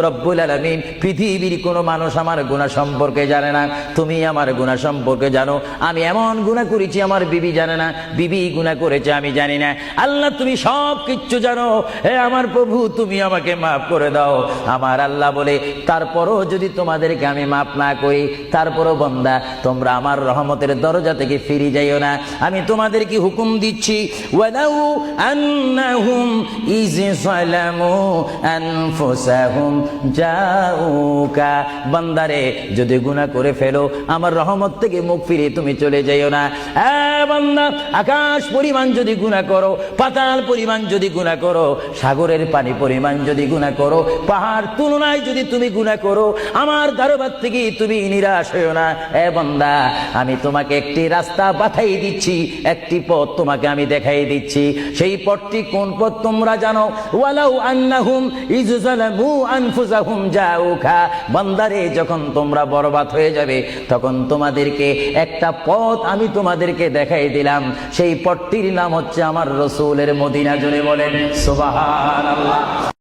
রব্বুল আলামিন, পৃথিবীর কোনো মানুষ আমার গুনাহ সম্পর্কে জানে না, তুমি আমার গুনাহ সম্পর্কে জানো। আমি এমন গুনাহ করেছি আমার বিবি জানে না, বিবি গুনাহ করেছে আমি জানি না। আল্লাহ তুমি সব কিচ্ছু জানো, হে আমার প্রভু তুমি আমাকে মাফ করে দাও। আমার আল্লাহ বলে, তারপরও যদি তোমাদেরকে আমি মাফ না করি, তারপরও বান্দা তোমরা আমার রহমতের দরজা থেকে ফিরে যাইও না। আমি তোমাদেরকে হুকুম দিচ্ছি, ওয়ালাউ আন্নাহুম ইয যালামু আনফুসাহুম জাউকা, বান্দারে যদি গুনাহ করে ফেলো আমার রহমত থেকে মুখ ফিরে তুমি চলে যাইও না। বান্দা, আকাশ পরিমাণ যদি গুনাহ করো, পাতাল পরিমাণ যদি গুনাহ করো, সাগরের পানি পরিমাণ যদি গুনাহ করো, পাহাড় তুলনায় যদি তুমি গুনাহ করো, আমার দরবার থেকে তুমি নিরাশ হইও না। বান্দা, আমি তোমাকে একটি রাস্তা বাতাই দিচ্ছি, একটি পথ তোমাকে আমি দেখাই দিচ্ছি। সেই পথটি কোন পথ তোমরা জানো? ওয়ালাউ আন্নাহুম ইয যালামু আনফুসাহুম জাউকা, বান্দারে যখন তোমরা বরবাদ হয়ে যাবে তখন তোমাদেরকে একটা পথ আমি তোমাদেরকে দেখাই দিলাম, সেই পথটির নাম হচ্ছে আমার রাসূলের মদিনা। জোরে বলেন সুবহানাল্লাহ।